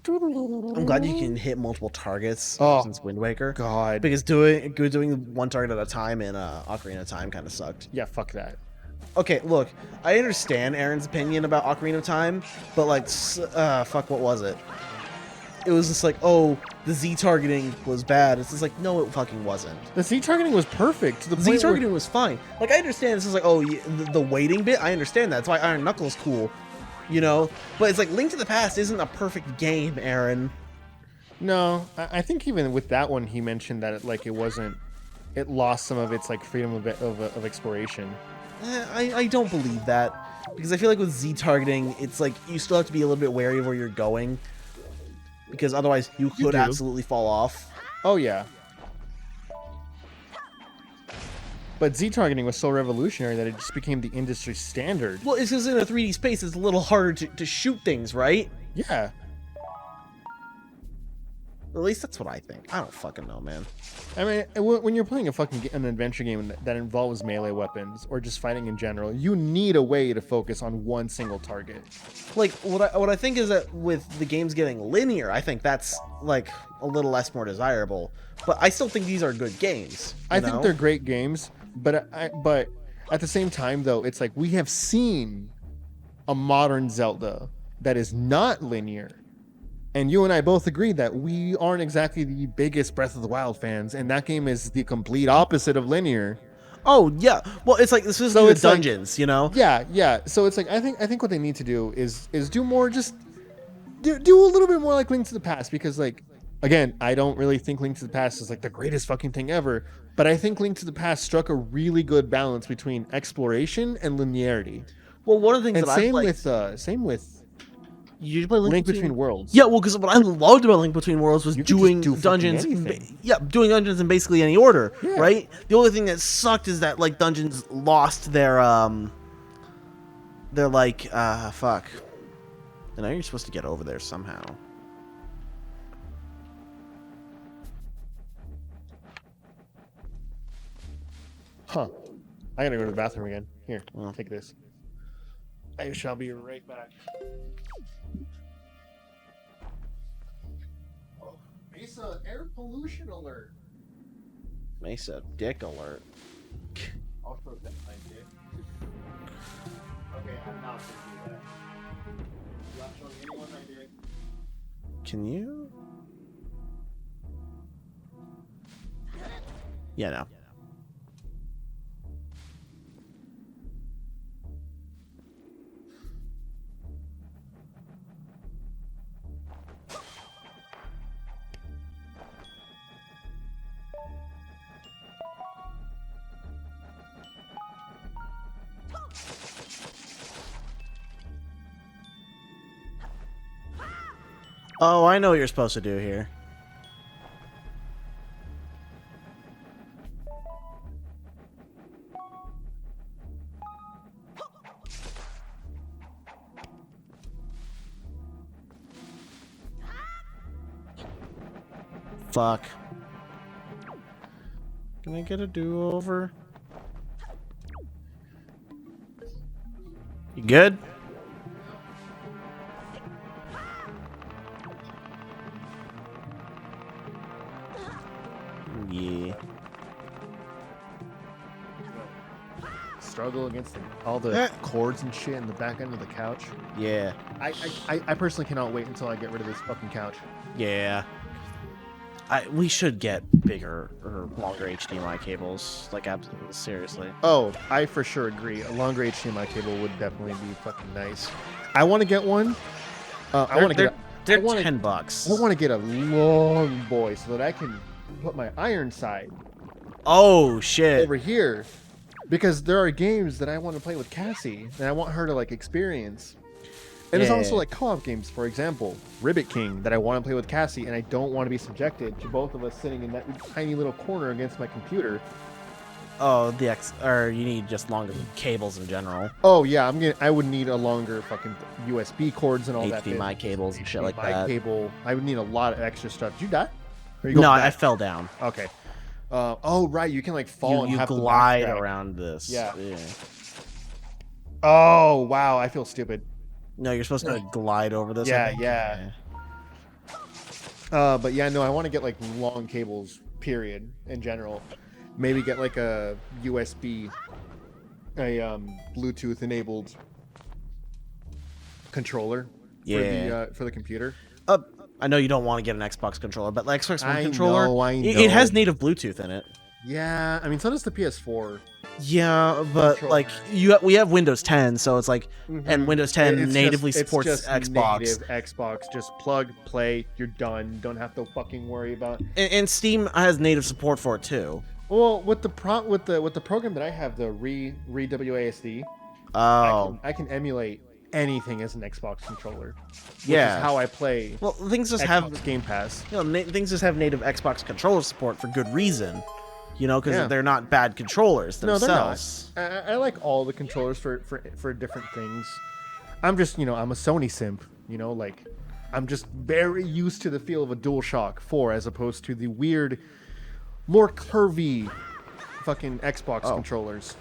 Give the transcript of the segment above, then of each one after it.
I'm glad you can hit multiple targets since Wind Waker. God. Because doing one target at a time in Ocarina of Time kind of sucked. Yeah, fuck that. Okay, look, I understand Aaron's opinion about Ocarina of Time, but like, fuck, what was it? It was just like, oh, the Z targeting was bad. It's just like, no, it fucking wasn't. The Z targeting was perfect. To the Z point targeting was fine. Like, I understand this is like, oh, the waiting bit. I understand that. That's why Iron Knuckle's cool, you know. But it's like Link to the Past isn't a perfect game, Aaron. No, I think even with that one, he mentioned that it wasn't. It lost some of its like freedom of exploration. I don't believe that, because I feel like with Z targeting, it's like you still have to be a little bit wary of where you're going, because otherwise you could absolutely fall off. Oh yeah. But Z targeting was so revolutionary that it just became the industry standard. Well, it's because in a 3D space, it's a little harder to shoot things, right? Yeah. At least that's what I think. I don't fucking know, man. I mean, when you're playing an adventure game that involves melee weapons or just fighting in general, you need a way to focus on one single target. Like, what I think is that with the games getting linear, I think that's, like, a little less more desirable. But I still think these are good games. I think they're great games, but at the same time, though, it's like we have seen a modern Zelda that is not linear. And you and I both agree that we aren't exactly the biggest Breath of the Wild fans, and that game is the complete opposite of linear. Oh yeah, well it's like this is the dungeons, like, you know. Yeah. So it's like I think what they need to do is do more, just do a little bit more like Link to the Past, because like again, I don't really think Link to the Past is like the greatest fucking thing ever, but I think Link to the Past struck a really good balance between exploration and linearity. Well, one of the things that same with. You play Link Between Worlds. Yeah, well, because what I loved about Link Between Worlds was doing dungeons. Doing dungeons in basically any order, right? The only thing that sucked is that like dungeons lost their like fuck. I know you're supposed to get over there somehow. Huh. I gotta go to the bathroom again. Here, take this. I shall be right back. Mesa, air pollution alert. Mesa, dick alert. I'll protect my dick. Okay, I'm not gonna do that. I'm not showing anyone my dick. Can you? Yeah, no. Oh, I know what you're supposed to do here. Fuck. Can I get a do-over? You good? Yeah. Struggle against all the cords and shit in the back end of the couch. Yeah. I personally cannot wait until I get rid of this fucking couch. Yeah. We should get bigger or longer HDMI cables. Like, absolutely, seriously. Oh, I for sure agree. A longer HDMI cable would definitely be fucking nice. I want to get one. I want to get. They're $10. I want to get a long boy so that I can put my iron side. Oh shit! Over here, because there are games that I want to play with Cassie, and I want her to like experience. And there's also like co-op games, for example, Ribbit King, that I want to play with Cassie, and I don't want to be subjected to both of us sitting in that tiny little corner against my computer. Oh, or you need just longer cables in general. Oh yeah, I would need a longer fucking USB cords and all that. HDMI cables and shit like that. Cable. I would need a lot of extra stuff. Did you die? No, I fell down. Okay. Oh right, you can like fall and you have glide around this. Yeah. Oh wow, I feel stupid. No, you're supposed to glide over this. Yeah. But yeah, no, I want to get like long cables. Period. In general, maybe get like a USB, Bluetooth enabled controller for the computer. I know you don't want to get an Xbox controller, but the Xbox One I controller, know. it has native Bluetooth in it. Yeah, I mean, so does the PS4. Yeah, but like we have Windows 10, so it's like, and Windows 10 natively supports Xbox. Native Xbox, just plug, play, you're done. Don't have to fucking worry about. And Steam has native support for it too. Well, with the program that I have, the WASD, I can emulate anything as an Xbox controller. Which is how I play. Well, things just Xbox have Game Pass. Things just have native Xbox controller support for good reason. Because they're not bad controllers themselves. No, they're not. I like all the controllers for different things. I'm just, I'm a Sony simp. Like, I'm just very used to the feel of a DualShock 4 as opposed to the weird, more curvy fucking Xbox controllers.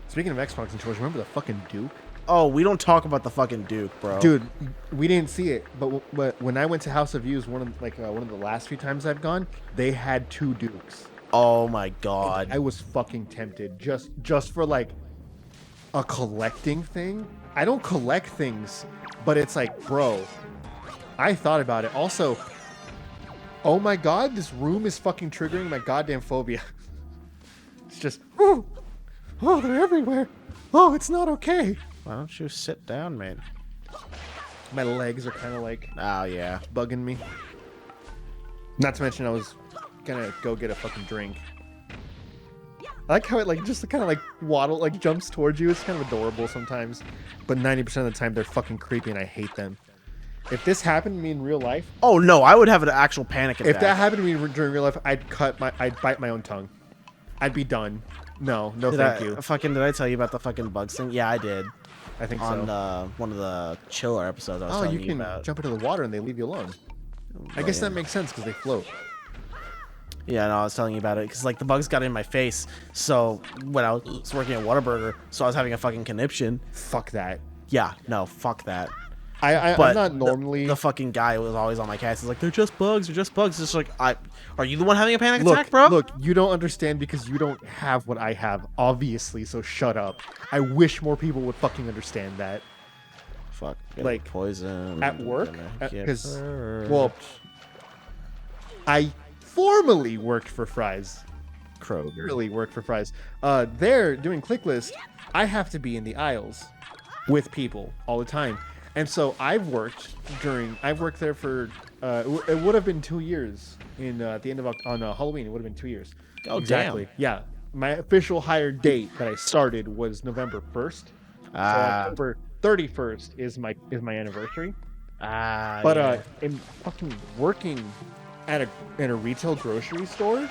Speaking of Xbox controllers, remember the fucking Duke? Oh, we don't talk about the fucking Duke, bro. Dude, we didn't see it, but when I went to House of Views, one of the last few times I've gone, they had 2 Dukes. Oh my god. I was fucking tempted just for like a collecting thing. I don't collect things, but it's like, bro, I thought about it. Also, oh my god, this room is fucking triggering my goddamn phobia. It's just, oh, they're everywhere. Oh, it's not okay. Why don't you sit down, man? My legs are kind of like, bugging me. Not to mention I was gonna go get a fucking drink. I like how it just kind of waddle, jumps towards you. It's kind of adorable sometimes, but 90% of the time they're fucking creepy and I hate them. If this happened to me in real life, oh no, I would have an actual panic attack. If that happened to me during real life, I'd bite my own tongue. I'd be done. No, thank you. Did I tell you about the fucking bugs thing? Yeah, I did. I think on so. One of the chiller episodes I was telling you about. You can jump into the water and they leave you alone. I guess that makes sense because they float. Yeah, no, I was telling you about it because the bugs got in my face. So when I was working at Whataburger, so I was having a fucking conniption. Fuck that. Yeah, no, fuck that. I'm not normally the fucking guy was always on my cast. He's like, they're just bugs. It's like, are you the one having a panic attack, bro? Look, you don't understand because you don't have what I have, obviously. So shut up. I wish more people would fucking understand that. Fuck, poison at work because I formerly worked for Fry's. Kroger. Really worked for Fry's. They're doing click list. I have to be in the aisles with people all the time. And so I've worked there for, it would have been 2 years at the end of, on Halloween, it would have been 2 years. Oh, exactly. Damn. Yeah. My official hire date that I started was November 1st. So October 31st is my anniversary. In fucking working in a retail grocery store,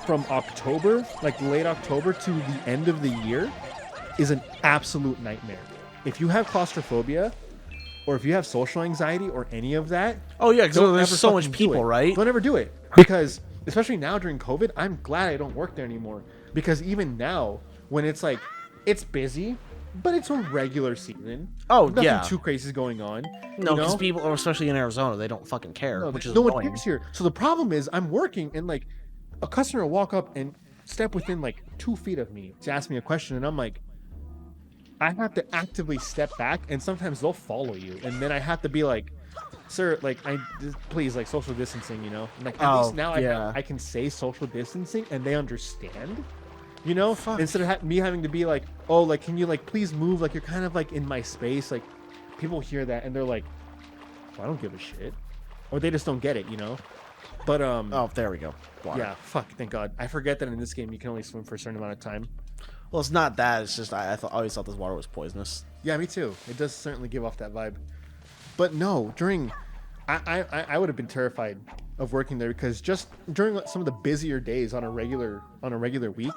from October, late October to the end of the year is an absolute nightmare. If you have claustrophobia, or if you have social anxiety, or any of that, because there's so much people, right? Don't ever do it because, especially now during COVID, I'm glad I don't work there anymore. Because even now, when it's it's busy, but it's a regular season. Nothing too crazy is going on. No, because people, especially in Arizona, they don't fucking care. Which is no one cares here. So the problem is, I'm working and a customer will walk up and step within 2 feet of me to ask me a question, and I'm like, I have to actively step back, and sometimes they'll follow you, and then I have to be like, sir, please, social distancing, at least now I can say social distancing, and they understand, Fuck. Instead of me having to be like, oh, can you please move, you're kind of in my space, people hear that and they're like, well, I don't give a shit, or they just don't get it, But oh, there we go. Water. Yeah, fuck, thank God. I forget that in this game you can only swim for a certain amount of time. Well, it's not that. It's just I always thought this water was poisonous. Yeah, me too. It does certainly give off that vibe. But no, I would have been terrified of working there because just during some of the busier days on a regular week,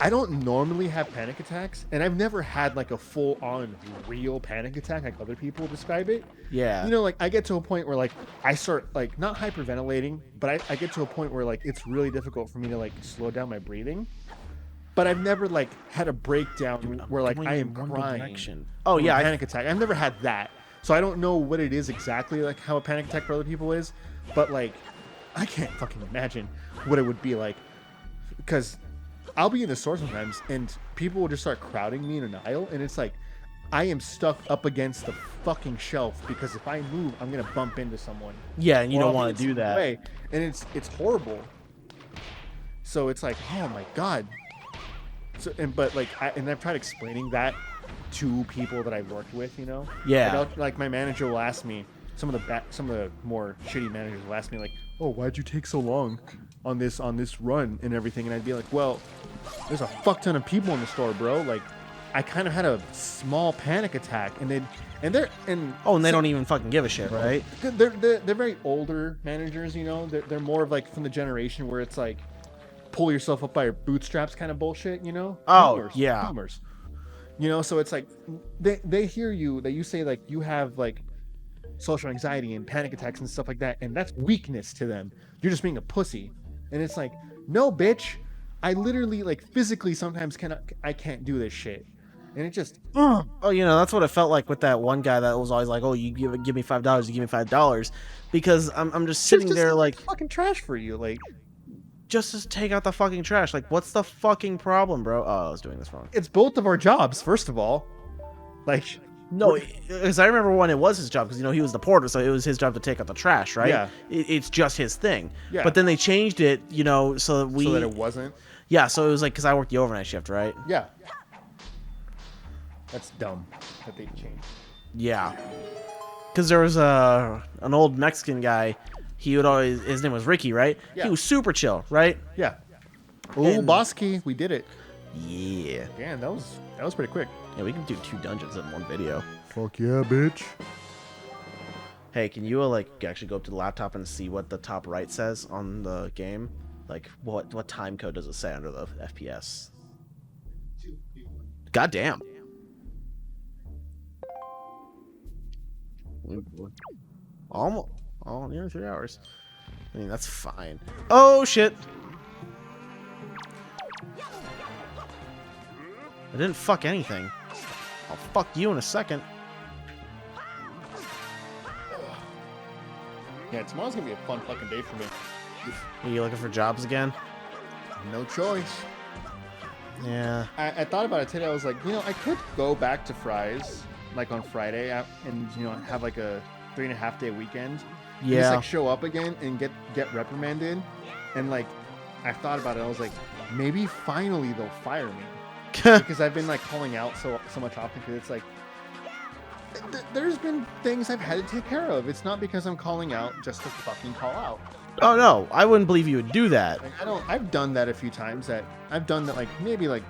I don't normally have panic attacks, and I've never had a full-on real panic attack like other people describe it. Yeah. I get to a point where I start not hyperventilating, but I get to a point where it's really difficult for me to slow down my breathing. But I've never had a breakdown where I am crying. Oh yeah, panic attack. I've never had that. So I don't know what it is exactly, like how a panic attack for other people is, but like I can't fucking imagine what it would be like, because I'll be in the store sometimes and people will just start crowding me in an aisle, and it's like I am stuck up against the fucking shelf because if I move, I'm gonna bump into someone. Yeah, and you Or don't I'll want be to do in some that. way, and it's horrible. So it's like, oh my god. So but like, I've tried explaining that to people that I've worked with, you know. Yeah. Like my manager will ask me, some of the more shitty managers will ask me like, oh, why'd you take so long on this run and everything, and I'd be like, well, there's a fuck ton of people in the store, bro. Like, I kind of had a small panic attack, and they don't even fucking give a shit, right? They're very older managers, you know. They're more of like from the generation where it's like pull yourself up by your bootstraps kind of bullshit, you know. Yeah. Boomers. You know, so it's like they hear you, that you say like you have like social anxiety and panic attacks and stuff like that, and that's weakness to them. You're just being a pussy, and it's like, no, bitch, I literally like physically sometimes I can't do this shit, and it just Oh, that's what it felt like with that one guy that was always like, oh, you give me $5, you give me $5, because I'm just sitting just there like fucking trash for you, like. Just to take out the fucking trash. Like, what's the fucking problem, bro? Oh, I was doing this wrong. It's both of our jobs, first of all. Like, no, because I remember when it was his job, because he was the porter, so it was his job to take out the trash, right? Yeah. It's just his thing. Yeah. But then they changed it, so that it wasn't. Yeah, so it was like, because I worked the overnight shift, right? Yeah. That's dumb that they changed. Yeah. Because there was an old Mexican guy. He would always, his name was Ricky, right? Yeah. He was super chill, right? Yeah. Oh, Bosky, we did it. Yeah. Damn, that was pretty quick. Yeah, we can do 2 dungeons in one video. Fuck yeah, bitch. Hey, can you actually go up to the laptop and see what the top right says on the game? Like, what time code does it say under the FPS? God damn. Almost. Oh, nearly 3 hours. I mean, that's fine. Oh, shit. I didn't fuck anything. I'll fuck you in a second. Yeah, tomorrow's gonna be a fun fucking day for me. Are you looking for jobs again? No choice. Yeah. I thought about it today. I was like, I could go back to Fry's like on Friday and have like a 3.5 day weekend. Yeah. Just like show up again and get reprimanded, and like I thought about it. I was like, maybe finally they'll fire me because I've been like calling out so much often. Because it's like there's been things I've had to take care of. It's not because I'm calling out just to fucking call out. Oh no, I wouldn't believe you would do that. Like, I've done that a few times. I've done that like maybe like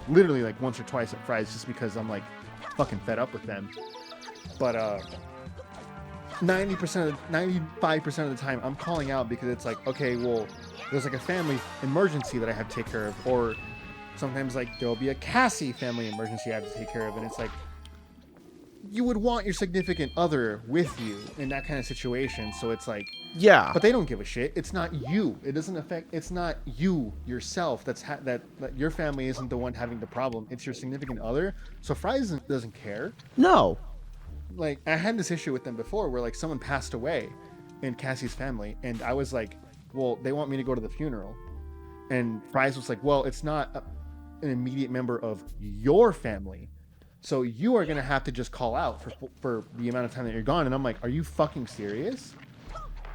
literally like once or twice at Fry's just because I'm like fucking fed up with them. But 95% of the time I'm calling out because it's like, okay, well, there's like a family emergency that I have to take care of, or sometimes like there'll be a Cassie family emergency I have to take care of, and it's like you would want your significant other with you in that kind of situation. So it's like, yeah, but they don't give a shit. It's not you. It doesn't affect. It's not you yourself. That your family isn't the one having the problem. It's your significant other. So Fry's doesn't care. No. Like, I had this issue with them before where like someone passed away in Cassie's family, and I was like, well, they want me to go to the funeral, and Fry's was like, well, it's not an immediate member of your family, so you are gonna have to just call out for the amount of time that you're gone. And I'm like, are you fucking serious?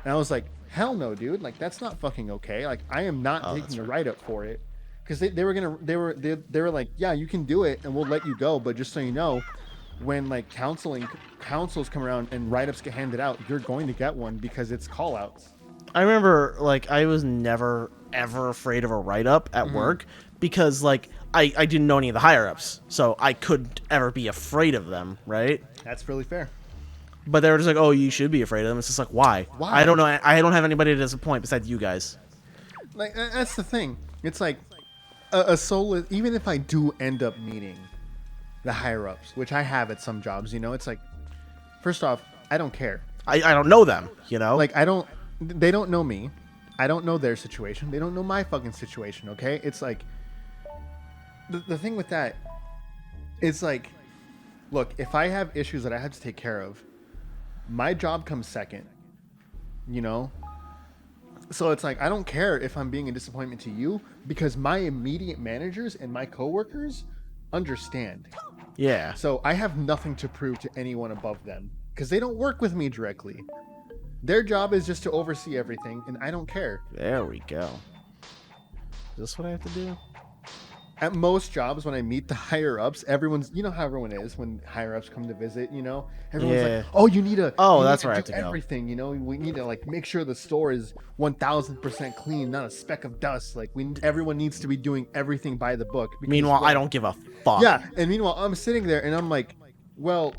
And I was like, hell no, dude. Like, that's not fucking okay. Like, I am not taking a write-up for it, because they were like, yeah, you can do it and we'll let you go, but just so you know, when like councils come around and write-ups get handed out, you're going to get one because it's call-outs. I remember like I was never ever afraid of a write-up at work because like I didn't know any of the higher-ups, so I couldn't ever be afraid of them, right? That's really fair. But they were just like, oh, you should be afraid of them. It's just like, why? I don't know. I don't have anybody to disappoint besides you guys. Like, that's the thing. It's like a solo. Even if I do end up meeting the higher ups, which I have at some jobs, it's like, first off, I don't care. I don't know them, Like, they don't know me. I don't know their situation. They don't know my fucking situation, okay? It's like, the thing with that, it's like, look, if I have issues that I have to take care of, my job comes second, you know? So it's like, I don't care if I'm being a disappointment to you because my immediate managers and my coworkers understand. Yeah. So I have nothing to prove to anyone above them because they don't work with me directly. Their job is just to oversee everything, and I don't care. There we go. Is this what I have to do? At most jobs, when I meet the higher ups, everyone's, you know how everyone is when higher ups come to visit, you know, everyone's Yeah. like, oh, you need to, Oh, you that's need where I to have do to go. everything, you know, we need to like make sure the store is 1000% clean, not a speck of dust. Like everyone needs to be doing everything by the book. Because, Meanwhile, well, I don't give a fuck. Yeah, and meanwhile, I'm sitting there and I'm like, well,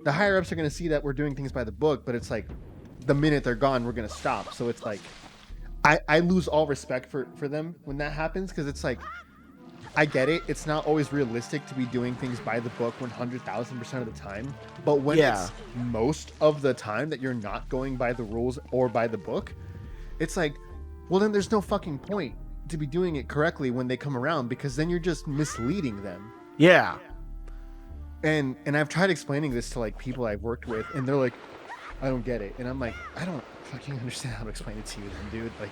the higher ups are going to see that we're doing things by the book, but it's like the minute they're gone, we're going to stop. So it's like, I lose all respect for them when that happens because it's like, I get it. It's not always realistic to be doing things by the book 100,000% of the time. But when it's most of the time that you're not going by the rules or by the book, it's like, well, then there's no fucking point to be doing it correctly when they come around because then you're just misleading them. Yeah. And I've tried explaining this to like people I've worked with and they're like, I don't get it. And I'm like, I don't fucking understand how to explain it to you then, dude. Like,